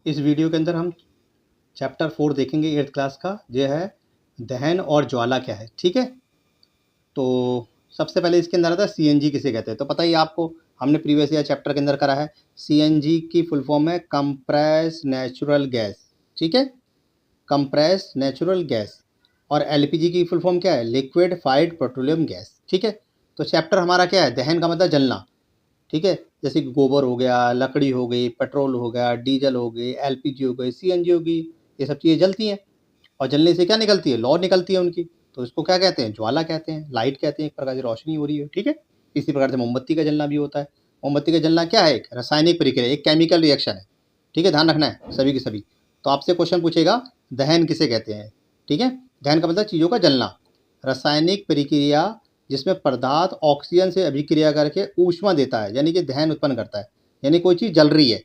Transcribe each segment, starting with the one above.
इस वीडियो के अंदर हम चैप्टर 4 देखेंगे 8th क्लास का, जो है दहन और ज्वाला क्या है। ठीक है, तो सबसे पहले इसके अंदर आता है सीएनजी किसे कहते हैं। तो पता ही आपको, हमने प्रीवियस ईयर चैप्टर के अंदर करा है। सीएनजी की फुल फॉर्म है कंप्रेस नेचुरल गैस। ठीक है, कंप्रेस नेचुरल गैस। और एलपीजी की फुल फॉर्म क्या है? Liquefied petroleum gas. ठीक है, तो चैप्टर हमारा क्या है? दहन का मतलब जलना। ठीक है, जैसे कि गोबर हो गया, लकड़ी हो गई, पेट्रोल हो गया, डीजल हो गई, एलपीजी हो गई, सीएनजी हो गई, ये सब चीज़ें जलती हैं। और जलने से क्या निकलती है? लौ निकलती है उनकी। तो इसको क्या कहते हैं? ज्वाला कहते हैं, लाइट कहते हैं, एक प्रकार से रोशनी हो रही है। ठीक है, इसी प्रकार से मोमबत्ती का जलना भी होता है। मोमबत्ती का जलना क्या है? एक रासायनिक प्रक्रिया, एक केमिकल रिएक्शन है। ठीक है, ध्यान रखना है सभी के सभी। तो आपसे क्वेश्चन पूछेगा दहन किसे कहते हैं। ठीक है, दहन का मतलब चीज़ों का जलना, रासायनिक प्रक्रिया जिसमें पदार्थ ऑक्सीजन से अभिक्रिया करके ऊष्मा देता है, यानी कि दहन उत्पन्न करता है। यानी कोई चीज़ जल रही है,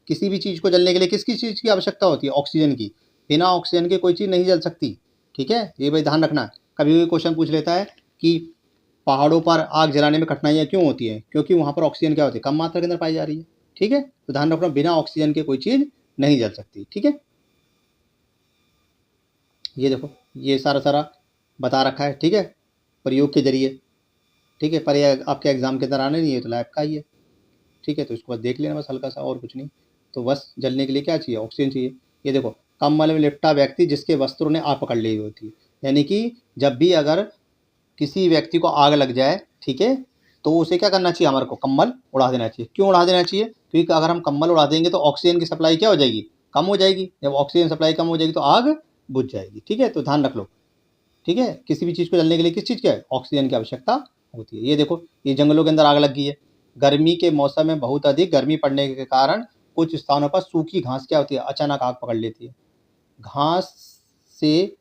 किसी भी चीज़ को जलने के लिए किस किस चीज़ की आवश्यकता होती है? ऑक्सीजन की। बिना ऑक्सीजन के कोई चीज़ नहीं जल सकती। ठीक है, ये भाई ध्यान रखना। कभी भी क्वेश्चन पूछ लेता है कि पहाड़ों पर आग जलाने में कठिनाइयाँ क्यों होती हैं? क्योंकि वहाँ पर ऑक्सीजन क्या होती है? कम मात्रा के अंदर पाई जा रही है। ठीक है, तो ध्यान रखना, बिना ऑक्सीजन के कोई चीज़ नहीं जल सकती। ठीक है, ये देखो, ये सारा बता रखा है। ठीक है, प्रयोग के जरिए। ठीक है, पर ये आपके एग्जाम के अंदर आने नहीं है, तो लैब का ही है। ठीक है, तो इसको बस देख लेना, बस हल्का सा, और कुछ नहीं। तो बस जलने के लिए क्या चाहिए? ऑक्सीजन चाहिए। ये देखो, कंबल में लिपटा व्यक्ति जिसके वस्त्रों ने आग पकड़ ली होती है। यानी कि जब भी अगर किसी व्यक्ति को आग लग जाए, ठीक है, तो उसे क्या करना चाहिए? हमारे को कंबल उड़ा देना चाहिए। क्यों उड़ा देना चाहिए? क्योंकि अगर हम कंबल उड़ा देंगे तो ऑक्सीजन की सप्लाई क्या हो जाएगी? कम हो जाएगी। जब ऑक्सीजन सप्लाई कम हो जाएगी तो आग बुझ जाएगी। ठीक है, तो ध्यान रख लो। ठीक है, किसी भी चीज़ को जलने के लिए किस चीज़ की है? ऑक्सीजन की आवश्यकता होती है। ये देखो, ये जंगलों के अंदर आग लग गई है। गर्मी के मौसम में बहुत अधिक गर्मी पड़ने के कारण कुछ स्थानों पर सूखी घास क्या होती है? अचानक आग पकड़ लेती है। घास से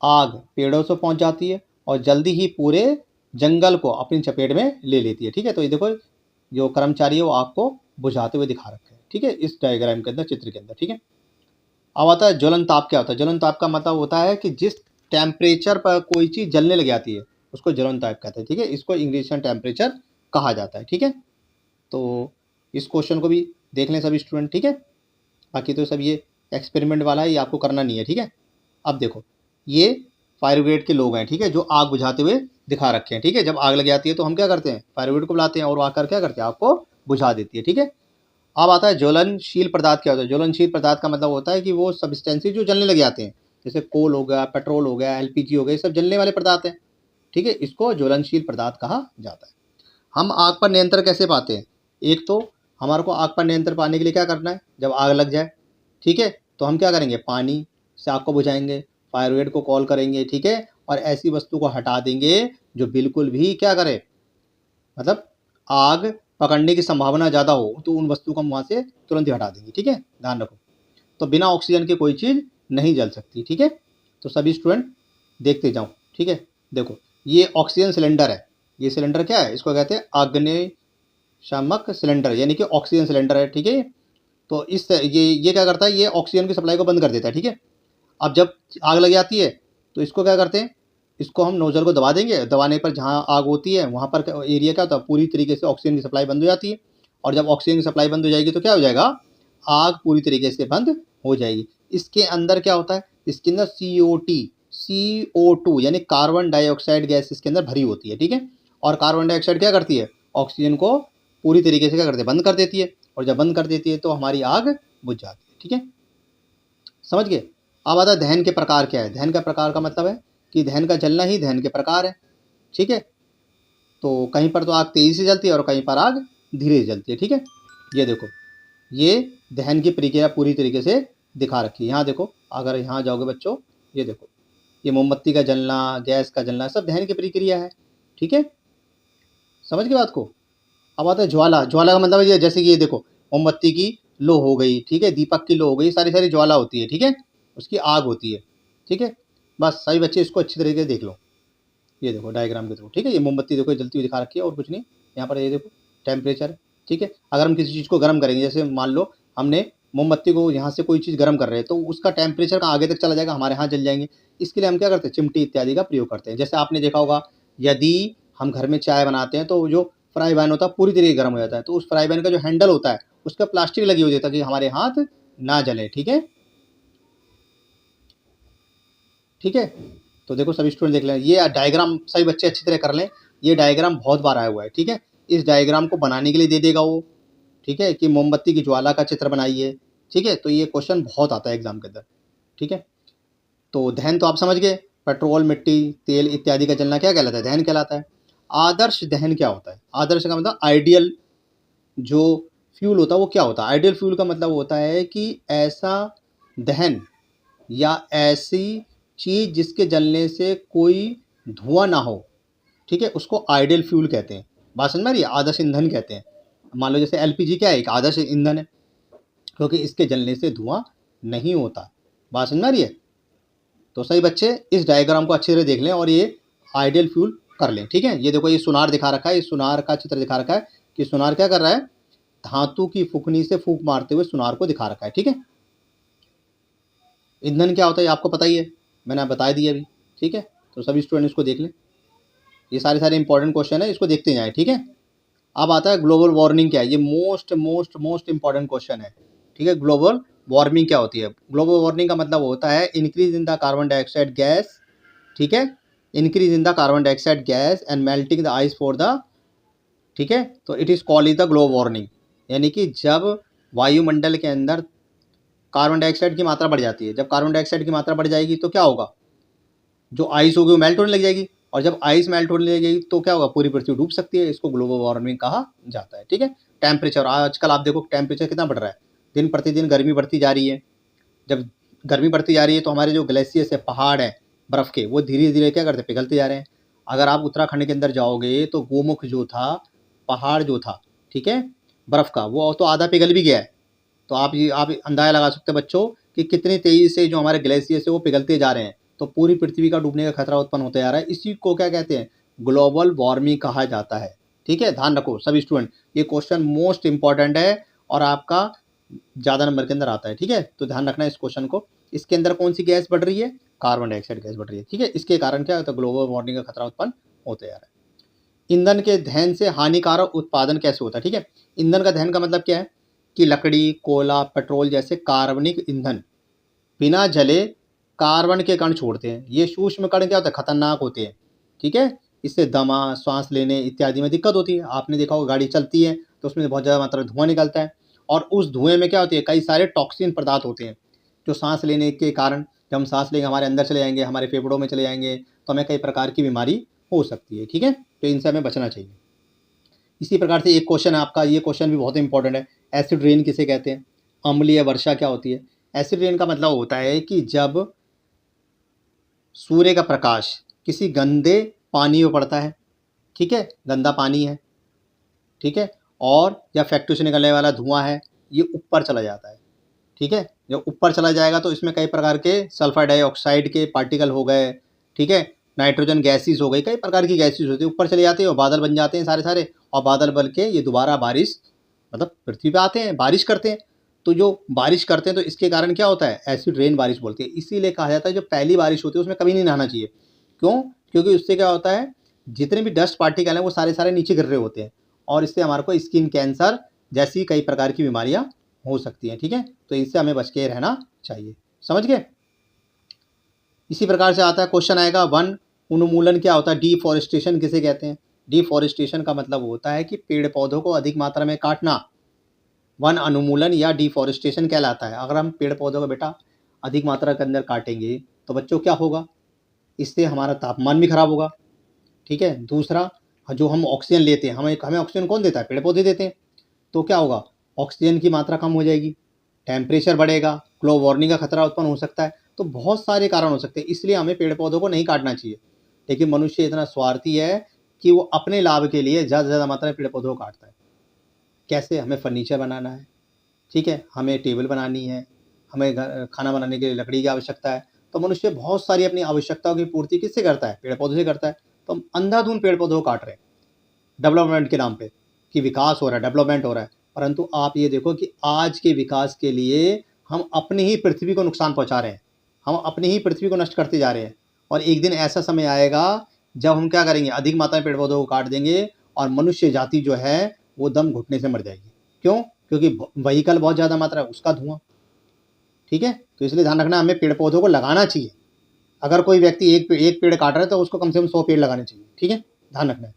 आग पेड़ों से पहुंच जाती है और जल्दी ही पूरे जंगल को अपनी चपेट में ले लेती है। ठीक है, तो ये देखो, जो कर्मचारी है वो आग को बुझाते हुए दिखा रखे हैं। ठीक है, इस डायग्राम के अंदर, चित्र के अंदर। ठीक है, अब आता है ज्वलन ताप। क्या होता है? ज्वलन ताप का मतलब होता है कि जिस टेम्परेचर पर कोई चीज़ जलने लग जाती है उसको ज्वलन ताप कहते हैं। ठीक है, इसको इंग्लिश में टेम्परेचर कहा जाता है। ठीक है, तो इस क्वेश्चन को भी देख लें सभी स्टूडेंट। ठीक है, बाकी तो सब ये एक्सपेरिमेंट वाला है, ये आपको करना नहीं है। ठीक है, अब देखो, ये फायर ब्रिगेड के लोग हैं। ठीक है, जो आग बुझाते हुए दिखा रखे हैं। ठीक है, जब आग लग जाती है तो हम क्या करते हैं? फायर ब्रिगेड को बुलाते हैं और वो आकर क्या करते हैं? आग को बुझा देती है। ठीक है, अब आता है ज्वलनशील पदार्थ। क्या होता है? ज्वलनशील पदार्थ का मतलब होता है कि वो सब्सटेंसेस जो जलने लग जाते हैं, जैसे कोल हो गया, पेट्रोल हो गया, एलपीजी हो गया, ये सब जलने वाले पदार्थ हैं। ठीक है, इसको ज्वलनशील पदार्थ कहा जाता है। हम आग पर नियंत्रण कैसे पाते हैं? एक तो हमारे को आग पर नियंत्रण पाने के लिए क्या करना है? जब आग लग जाए, ठीक है, तो हम क्या करेंगे? पानी से आग को बुझाएंगे, फायर ब्रिगेड को कॉल करेंगे। ठीक है, और ऐसी वस्तु को हटा देंगे जो बिल्कुल भी क्या करे, मतलब आग पकड़ने की संभावना ज़्यादा हो, तो उन वस्तु को हम वहाँ से तुरंत ही हटा देंगे। ठीक है, ध्यान रखो। तो बिना ऑक्सीजन के कोई चीज़ नहीं जल सकती। ठीक है, तो सभी स्टूडेंट देखते जाओ। ठीक है, देखो, ये ऑक्सीजन सिलेंडर है। ये सिलेंडर क्या है? इसको कहते हैं अग्निशामक सिलेंडर, यानी कि ऑक्सीजन सिलेंडर है। ठीक है, तो इस ये क्या करता है? ये ऑक्सीजन की सप्लाई को बंद कर देता है। ठीक है, अब जब आग लग जाती है तो इसको क्या करते हैं? इसको हम नोजल को दबा देंगे। दबाने पर जहाँ आग होती है वहाँ पर एरिया क्या होता है? पूरी तरीके से ऑक्सीजन की सप्लाई बंद हो जाती है। और जब ऑक्सीजन की सप्लाई बंद हो जाएगी तो क्या हो जाएगा? आग पूरी तरीके से बंद हो जाएगी। इसके अंदर क्या होता है? इसके अंदर CO2 यानी कार्बन डाइऑक्साइड गैस इसके अंदर भरी होती है। ठीक है, और कार्बन डाइऑक्साइड क्या करती है? ऑक्सीजन को पूरी तरीके से क्या करती है? बंद कर देती है। और जब बंद कर देती है तो हमारी आग बुझ जाती है। ठीक है, समझ गए? अब आता है दहन के प्रकार क्या है। दहन का प्रकार का मतलब है कि दहन का जलना ही दहन के प्रकार है। ठीक है, तो कहीं पर तो आग तेजी से जलती है और कहीं पर आग धीरे से जलती है। ठीक है, ये देखो, ये दहन की प्रक्रिया पूरी तरीके से दिखा रखी है। यहाँ देखो, अगर यहाँ जाओगे बच्चों, ये देखो, ये मोमबत्ती का जलना, गैस का जलना, सब दहन की प्रक्रिया है। ठीक है, समझ गए बात को? अब आता है ज्वाला। ज्वाला का मतलब है जैसे कि ये देखो, मोमबत्ती की लो हो गई, ठीक है, दीपक की लो हो गई, सारी सारी ज्वाला होती है। ठीक है, उसकी आग होती है। ठीक है, बस सभी बच्चे इसको अच्छी तरीके से देख लो। ये देखो डायग्राम के थ्रू। ठीक है, ये मोमबत्ती देखो जलती हुई दिखा रखी है और कुछ नहीं। यहाँ पर ये देखो टेम्परेचर। ठीक है, अगर हम किसी चीज़ को गर्म करेंगे, जैसे मान लो हमने मोमबत्ती को यहाँ से कोई चीज़ गर्म कर रहे हैं, तो उसका टेम्परेचर का आगे तक चला जाएगा, हमारे हाथ जल जाएंगे। इसके लिए हम क्या करते हैं? चिमटी इत्यादि का प्रयोग करते हैं। जैसे आपने देखा होगा, यदि हम घर में चाय बनाते हैं तो जो फ्राई पैन होता है पूरी तरीके गर्म हो जाता है, तो उस फ्राई पैन का जो हैंडल होता है उस पर प्लास्टिक लगी होती है ताकि हमारे हाथ ना जले। ठीक है, ठीक है। तो देखो सभी स्टूडेंट देख लें, ये डायग्राम सभी बच्चे अच्छी तरह कर लें। ये डायग्राम बहुत बार आया हुआ है। ठीक है, इस डायग्राम को बनाने के लिए दे देगा वो। ठीक है, कि मोमबत्ती की ज्वाला का चित्र बनाइए। ठीक है, तो ये क्वेश्चन बहुत आता है एग्जाम के अंदर। ठीक है, तो दहन तो आप समझ गए, पेट्रोल, मिट्टी, तेल इत्यादि का जलना क्या कहलाता है? दहन कहलाता है। आदर्श दहन क्या होता है? आदर्श का मतलब आइडियल जो फ्यूल होता है वो क्या होता है? आइडियल फ्यूल का मतलब होता है कि ऐसा दहन या ऐसी चीज जिसके जलने से कोई धुआं ना हो। ठीक है, उसको आइडियल फ्यूल कहते हैं। बात समझ में आ रही है? आदर्श ईंधन कहते हैं। मान लो जैसे एलपीजी क्या है? एक आदर्श ईंधन है, क्योंकि इसके जलने से धुआं नहीं होता। बात समझ में आ रही है? तो सही बच्चे इस डायग्राम को अच्छी तरह देख लें और ये आइडियल फ्यूल कर लें। ठीक है, ये देखो ये सुनार दिखा रखा है, इस सुनार का चित्र दिखा रखा है कि सुनार क्या कर रहा है? धातु की फुकनी से फूंक मारते हुए सुनार को दिखा रखा है। ठीक है, ईंधन क्या होता है आपको पता ही है, मैंने आप बता दिया अभी। ठीक है, तो सभी स्टूडेंट इसको देख लें। ये सारे इंपॉर्टेंट क्वेश्चन है, इसको देखते जाएं। ठीक है, अब आता है ग्लोबल वार्मिंग क्या है? ये most most most important question है। ठीक है, ग्लोबल वार्मिंग क्या होती है? ग्लोबल वार्मिंग का मतलब होता है increase in the carbon dioxide gas. ठीक है, increase in the carbon dioxide gas and melting the ice for the. ठीक है, तो it is called the global warming. यानी कि जब वायुमंडल के अंदर कार्बन डाइऑक्साइड की मात्रा बढ़ जाती है, जब कार्बन डाइऑक्साइड की मात्रा बढ़ जाएगी तो क्या होगा? जो आइस होगी वो मेल्ट होने लग जाएगी, और जब आइस मेल्ट होने लगेगी तो क्या होगा? पूरी पृथ्वी डूब सकती है। इसको ग्लोबल वार्मिंग कहा जाता है। ठीक है, टेम्परेचर आजकल आप देखो टेम्परेचर कितना बढ़ रहा है, दिन प्रतिदिन गर्मी बढ़ती जा रही है। जब गर्मी बढ़ती जा रही है तो हमारे जो ग्लेशियर्स है, पहाड़ है बर्फ़ के, वो धीरे धीरे क्या करते हैं? पिघलते जा रहे हैं। अगर आप उत्तराखंड के अंदर जाओगे तो गोमुख जो था, पहाड़ जो था, ठीक है, बर्फ़ का, वो तो आधा पिघल भी गया है। तो आप अंदाजा लगा सकते हैं बच्चों कि कितनी तेज़ी से जो हमारे ग्लेशियर्स है वो पिघलते जा रहे हैं। तो पूरी पृथ्वी का डूबने का खतरा उत्पन्न होते जा रहा है। इसी को क्या कहते हैं? ग्लोबल वार्मिंग कहा जाता है। ठीक है, ध्यान रखो सभी स्टूडेंट, ये क्वेश्चन मोस्ट इंपॉर्टेंट है और आपका ज़्यादा नंबर के अंदर आता है। ठीक है, तो ध्यान रखना इस क्वेश्चन को। इसके अंदर कौन सी गैस बढ़ रही है? कार्बन डाइऑक्साइड गैस बढ़ रही है। ठीक है, इसके कारण क्या होता है? ग्लोबल वार्मिंग का खतरा उत्पन्न होते जा रहा है। ईंधन के दहन से हानिकारक उत्पादन कैसे होता है? ठीक है, ईंधन का दहन का मतलब क्या है? कि लकड़ी, कोयला, पेट्रोल जैसे कार्बनिक ईंधन बिना जले कार्बन के कण छोड़ते हैं। ये सूक्ष्म कण क्या होता है? खतरनाक होते हैं। ठीक है, इससे दमा, सांस लेने इत्यादि में दिक्कत होती है। आपने देखा होगा गाड़ी चलती है तो उसमें बहुत ज़्यादा मात्रा में धुआं निकलता है, और उस धुएं में क्या होती है? कई सारे टॉक्सिन पदार्थ होते हैं जो सांस लेने के कारण, जब हम सांस लेंगे हमारे अंदर चले जाएंगे, हमारे फेफड़ों में चले जाएंगे, तो हमें कई प्रकार की बीमारी हो सकती है। ठीक है, तो इनसे हमें बचना चाहिए। इसी प्रकार से एक क्वेश्चन है आपका, ये क्वेश्चन भी बहुत इंपॉर्टेंट है। एसिड रेन किसे कहते हैं? अम्लीय वर्षा क्या होती है? एसिड रेन का मतलब होता है कि जब सूर्य का प्रकाश किसी गंदे पानी में पड़ता है, ठीक है, गंदा पानी है, ठीक है, और जब फैक्ट्री से निकलने वाला धुआं है, ये ऊपर चला जाता है। ठीक है, जब ऊपर चला जाएगा तो इसमें कई प्रकार के सल्फर डाइऑक्साइड के पार्टिकल हो गए, ठीक है, नाइट्रोजन गैसेस हो गई, कई प्रकार की गैसेस होती है, ऊपर चले जाते हैं और बादल बन जाते हैं सारे, और बादल बन के ये दोबारा बारिश, मतलब पृथ्वी पे आते हैं, बारिश करते हैं। तो जो बारिश करते हैं तो इसके कारण क्या होता है? एसिड रेन बारिश बोलते हैं। इसीलिए कहा जाता है जो पहली बारिश होती है उसमें कभी नहीं नहाना चाहिए। क्यों? क्योंकि उससे क्या होता है, जितने भी डस्ट पार्टिकल हैं वो सारे नीचे गिर रहे होते हैं, और इससे हमारे को स्किन कैंसर जैसी कई प्रकार की बीमारियां हो सकती हैं। ठीक है, तो इससे हमें बच के रहना चाहिए। समझ गए? इसी प्रकार से आता है क्वेश्चन आएगा, वन उन्मूलन क्या होता है? डिफॉरेस्टेशन किसे कहते हैं? डिफॉरेस्टेशन का मतलब होता है कि पेड़ पौधों को अधिक मात्रा में काटना। वन अनुमूलन या डिफॉरेस्टेशन कहलाता है। अगर हम पेड़ पौधों को बेटा अधिक मात्रा के अंदर काटेंगे तो बच्चों क्या होगा? इससे हमारा तापमान भी खराब होगा। ठीक है, दूसरा जो हम ऑक्सीजन लेते हैं, हमें ऑक्सीजन कौन देता है? पेड़ पौधे देते हैं। तो क्या होगा? ऑक्सीजन की मात्रा कम हो जाएगी, टेम्परेचर बढ़ेगा, ग्लोबल वार्मिंग का खतरा उत्पन्न हो सकता है। तो बहुत सारे कारण हो सकते हैं, इसलिए हमें पेड़ पौधों को नहीं काटना चाहिए। लेकिन मनुष्य इतना स्वार्थी है कि वो अपने लाभ के लिए ज़्यादा से ज़्यादा मात्रा में पेड़ पौधों को काटता है। कैसे? हमें फर्नीचर बनाना है, ठीक है, हमें टेबल बनानी है, हमें खाना बनाने के लिए लकड़ी की आवश्यकता है। तो मनुष्य बहुत सारी अपनी आवश्यकताओं की पूर्ति किससे करता है? पेड़ पौधों से करता है। तो हम अंधाधुंध पेड़ पौधों को काट रहे हैं डेवलपमेंट के नाम पे, कि विकास हो रहा है, डेवलपमेंट हो रहा है। परंतु आप ये देखो कि आज के विकास के लिए हम अपनी ही पृथ्वी को नुकसान पहुंचा रहे हैं, हम अपनी ही पृथ्वी को नष्ट करते जा रहे हैं। और एक दिन ऐसा समय आएगा जब हम क्या करेंगे? अधिक मात्रा में पेड़ पौधों को काट देंगे और मनुष्य जाति जो है वो दम घुटने से मर जाएगी। क्यों? क्योंकि व्हीकल बहुत ज़्यादा मात्रा है, उसका धुआं, ठीक है। तो इसलिए ध्यान रखना, हमें पेड़ पौधों को लगाना चाहिए। अगर कोई व्यक्ति एक पेड़ काट रहा है तो उसको कम से कम 100 पेड़ लगाने चाहिए, ठीक है, ध्यान रखना है।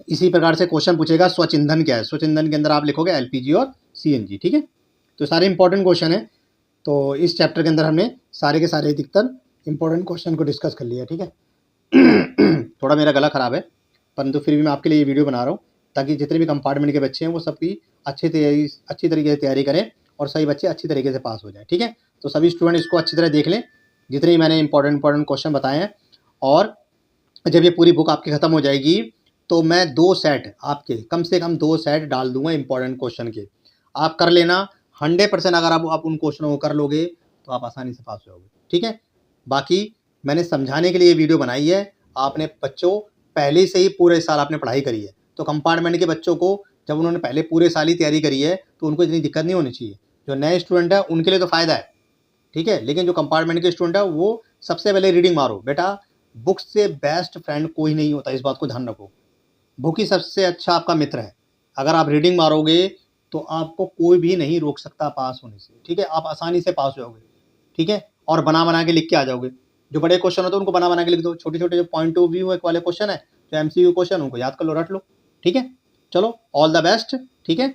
इसी प्रकार से क्वेश्चन पूछेगा स्वच्छ ईंधन क्या है। स्वच्छ ईंधन के अंदर आप लिखोगे एलपीजी और सीएनजी, ठीक है। तो सारे इंपॉर्टेंट क्वेश्चन है। तो इस चैप्टर के अंदर हमने सारे के सारे अधिकतर इंपॉर्टेंट क्वेश्चन को डिस्कस कर लिया, ठीक है। थोड़ा मेरा गला खराब है, परंतु फिर भी मैं आपके लिए ये वीडियो बना रहा हूँ ताकि जितने भी कंपार्टमेंट के बच्चे हैं वो सबकी अच्छी तरीके से तैयारी करें और सही बच्चे अच्छी तरीके से पास हो जाए, ठीक है। तो सभी स्टूडेंट इसको अच्छी तरह देख लें, जितने ही मैंने इंपॉर्टेंट क्वेश्चन बताए हैं। और जब ये पूरी बुक आपकी ख़त्म हो जाएगी तो मैं 2 सेट आपके, कम से कम 2 सेट डाल दूंगा इंपॉर्टेंट क्वेश्चन के। आप कर लेना 100%। अगर आप उन क्वेश्चनों को कर लोगे तो आप आसानी से पास हो जाओगे, ठीक है। बाकी मैंने समझाने के लिए ये वीडियो बनाई है। आपने बच्चों पहले से ही पूरे साल आपने पढ़ाई करी है, तो कंपार्टमेंट के बच्चों को जब उन्होंने पहले पूरे साल ही तैयारी करी है तो उनको इतनी दिक्कत नहीं होनी चाहिए। जो नए स्टूडेंट है उनके लिए तो फ़ायदा है, ठीक है, लेकिन जो कंपार्टमेंट के स्टूडेंट है वो सबसे पहले रीडिंग मारो। बेटा बुक से बेस्ट फ्रेंड कोई नहीं होता, इस बात को ध्यान रखो। बुक ही सबसे अच्छा आपका मित्र है। अगर आप रीडिंग मारोगे तो आपको कोई भी नहीं रोक सकता पास होने से, ठीक है। आप आसानी से पास हो जाओगे, ठीक है। और बना के लिख के आ जाओगे। जो बड़े क्वेश्चन होते हैं उनको बना के लिख दो। छोटे छोटे जो पॉइंट ऑफ व्यू वाले क्वेश्चन है, जो एमसीक्यू क्वेश्चन, उनको याद कर लो, रट लो, ठीक है। चलो, ऑल द बेस्ट, ठीक है।